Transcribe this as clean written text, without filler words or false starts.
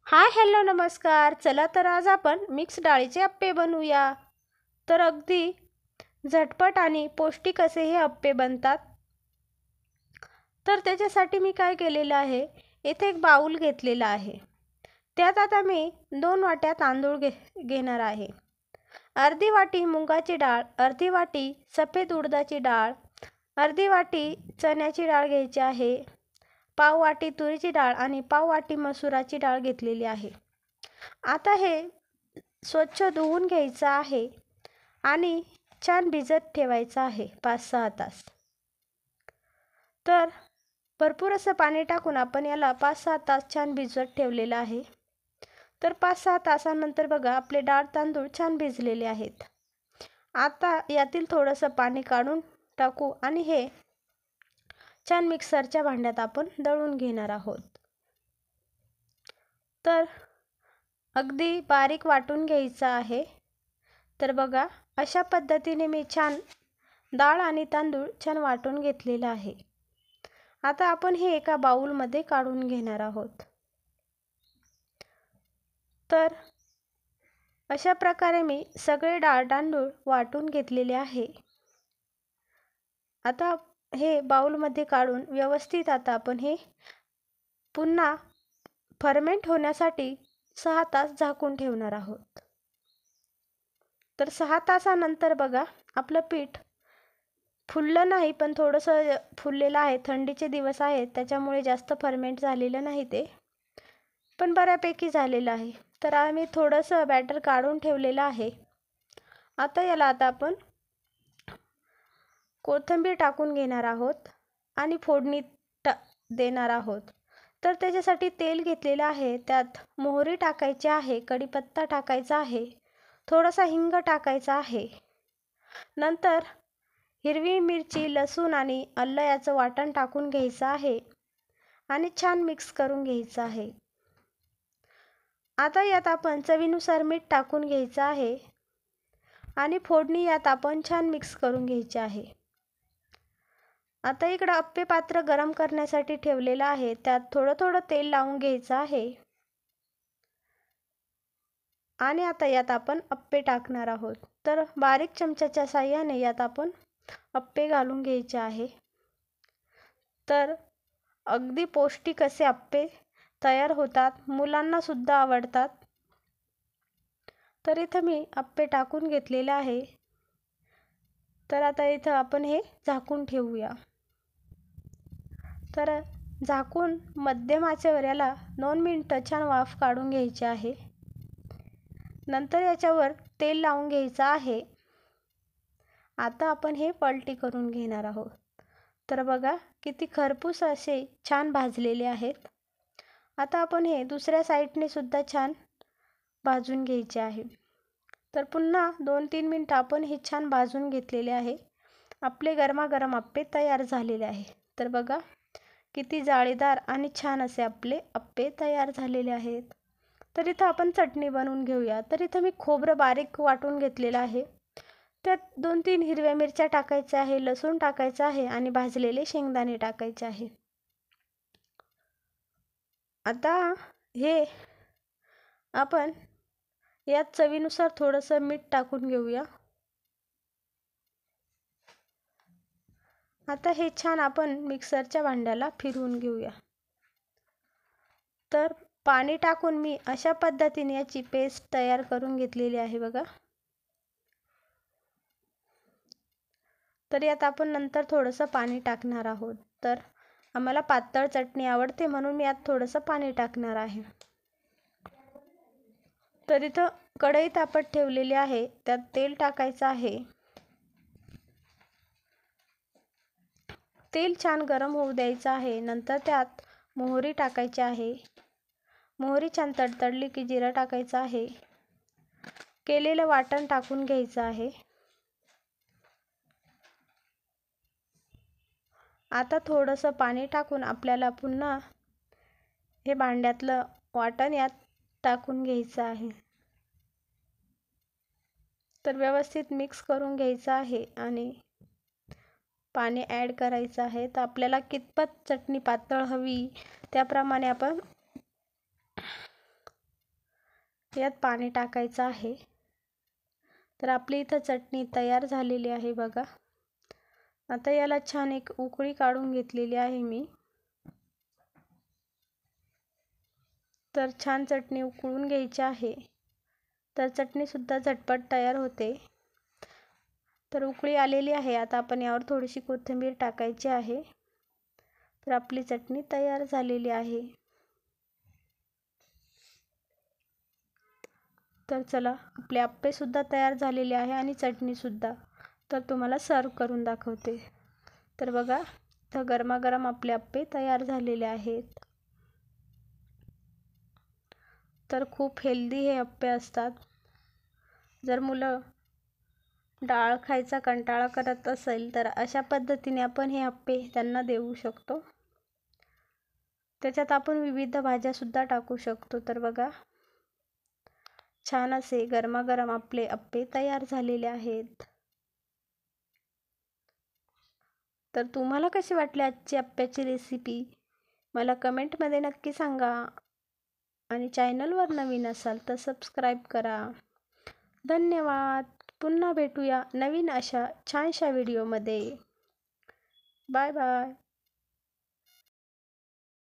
Hi hello नमस्कार. चला तर आज आपण मिक्स डाळीचे अप्पे बनवूया. तर अगदी झटपट आणि पौष्टिक असे हे अप्पे बनतात. तर त्याच्यासाठी मी काय केलेलं आहे, इथे एक बाउल घेतलेला आहे. त्यात आता मी 2 वाट्या तांदूळ घेणार आहे. अर्धी वाटी मुगाची डाळ, अर्धी वाटी सफेद उडदाची डाळ, अर्धी वाटी चण्याची डाळ घ्यायची आहे. पाव वाटी तुरीची डाळ आणि पाव वाटी मसुराची डाळ घेतलेली आहे. आता हे स्वच्छ धुवून घ्यायचं आहे आणि छान भिजत ठेवायचं आहे 5-6 तास. तर भरपूर असं पाणी टाकून आपण याला 5-6 तास छान भिजत ठेवलेलं आहे. तर 5-6 तासानंतर बघा आपले डाळ तांदूळ छान भिजलेले आहेत. आता यातील थोडंसं पाणी काढून टाकू आणि हे छान मिक्सरच्या भांड्यात आपण दळून घेणार आहोत. तर अगदी बारीक वाटून घ्यायचं आहे. तर बघा अशा पद्धतीने मी छान डाळ आणि तांदूळ छान वाटून घेतलेलं आहे. आता आपण हे एका बाउलमध्ये काढून घेणार आहोत. तर अशा प्रकारे मी सगळे डाळ तांदूळ वाटून घेतलेले आहे. आता हे बाउलमध्ये काढून व्यवस्थित आता आपण हे पुन्हा फर्मेंट होण्यासाठी 6 तास झाकून ठेवणार आहोत. तर 6 तासानंतर बघा आपलं पीठ फुललं नाही, पण थोडंसं फुललेलं आहे. थंडीचे दिवस आहेत त्याच्यामुळे जास्त फर्मेंट झालेलं नाही ते, पण बऱ्यापैकी झालेलं आहे. तर आम्ही थोडंसं बॅटर काढून ठेवलेलं आहे. आता याला आपण कोथिंबीर टाकून घेणार आहोत आणि फोडणी देणार आहोत. तर त्याच्यासाठी तेल घेतलेलं आहे. त्यात मोहरी टाकायची आहे, कढीपत्ता टाकायचा आहे, थोडासा हिंग टाकायचा आहे. नंतर हिरवी मिरची, लसूण आणि आलं याचं वाटण टाकून घ्यायचं आहे आणि छान मिक्स करून घ्यायचं आहे. आता यात आपण चवीनुसार मीठ टाकून घ्यायचं आहे आणि फोडणी यात आपण छान मिक्स करून घ्यायची आहे. आता इकडं अप्पे पात्र गरम करण्यासाठी ठेवलेलं आहे. त्यात थोडं थोडं तेल लावून घ्यायचं आहे आणि आता यात आपण अप्पे टाकणार आहोत. तर बारीक चमच्याच्या साहाय्याने यात आपण अप्पे घालून घ्यायचे आहे. तर अगदी पौष्टिक असे अप्पे तयार होतात, मुलांना सुद्धा आवडतात. तर इथं मी अप्पे टाकून घेतलेले आहे. तर आता इथं आपण हे झाकून ठेवूया. तर झाकून मध्यम आचेवर याला 2 मिनिटं छान वाफ काढून घ्यायची आहे. नंतर याच्यावर तेल लावून घ्यायचं आहे. आता आपण हे पलटी करून घेणार आहोत. तर बघा किती खरपूस असे छान भाजलेले आहेत. आता आपण हे दुसऱ्या साईडने सुद्धा छान भाजून घ्यायचे आहे. तर पुन्हा 2-3 मिनिटं आपण हे छान भाजून घेतलेले आहे. आपले गरमागरम अप्पे तयार झालेले आहे. तर बघा किती जाळीदार आणि छान असे आपले अप्पे तयार झालेले आहेत. तर इथं आपण चटणी बनवून घेऊया. तर इथं मी खोबरं बारीक वाटून घेतलेलं आहे. त्यात 2-3 हिरव्या मिरच्या टाकायच्या आहे, लसूण टाकायचं आहे आणि भाजलेले शेंगदाणे टाकायचे आहे. आता हे आपण यात चवीनुसार थोडंसं मीठ टाकून घेऊया. आता हे छान आपण मिक्सरच्या भांड्याला फिरवून घेऊया. तर पाणी टाकून मी अशा पद्धतीने याची पेस्ट तयार करून घेतलेली आहे बघा. तर यात आपण नंतर थोडंसं पाणी टाकणार आहोत. तर आम्हाला पातळ चटणी आवडते म्हणून मी यात थोडंसं पाणी टाकणार आहे. तर इथं कढई तापत ठेवलेली आहे. त्यात तेल टाकायचं आहे. तेल छान गरम होऊ द्यायचं आहे. नंतर त्यात मोहरी टाकायची आहे. मोहरी छान तडतडली की जिरं टाकायचं आहे. केलेलं वाटण टाकून घ्यायचं आहे. आता थोडंसं पाणी टाकून आपल्याला पुन्हा हे भांड्यातलं वाटण यात टाकून घ्यायचं आहे. तर व्यवस्थित मिक्स करून घ्यायचं आहे आणि पाणी ॲड करायचं आहे. तर आपल्याला कितपत चटणी पातळ हवी त्याप्रमाणे आपण यात पाणी टाकायचं आहे. तर आपली इथं चटणी तयार झालेली आहे बघा. आता याला छान एक उकळी काढून घेतलेली आहे मी. तर छान चटणी उकळून घ्यायची आहे. तर चटणीसुद्धा झटपट तयार होते. तर उकळी आलेली आहे. आता आपण यावर थोडीशी कोथिंबीर टाकायची आहे. तर आपली चटणी तयार झालेली आहे. तर चला, आपले अप्पेसुद्धा तयार झालेले आहे आणि चटणीसुद्धा. तर तुम्हाला सर्व करून दाखवते. तर बघा, तर गरमागरम आपले अप्पे तयार झालेले आहेत. तर खूप हेल्दी हे अप्पे असतात. जर मुलं डाळ खायचा कंटाळा करत असेल तर अशा पद्धतीने आपण हे अप्पे त्यांना देऊ शकतो. त्याच्यात आपण विविध भाज्यासुद्धा टाकू शकतो. तर बघा, छान असे गरमागरम आपले अप्पे तयार झालेले आहेत. तर तुम्हाला कशी वाटली आजची अप्प्याची रेसिपी मला कमेंटमध्ये नक्की सांगा. आणि चॅनलवर नवीन असाल तर सबस्क्राईब करा. धन्यवाद. पुन्हा भेटूया नवीन अशा छानशा व्हिडिओमध्ये. Bye bye.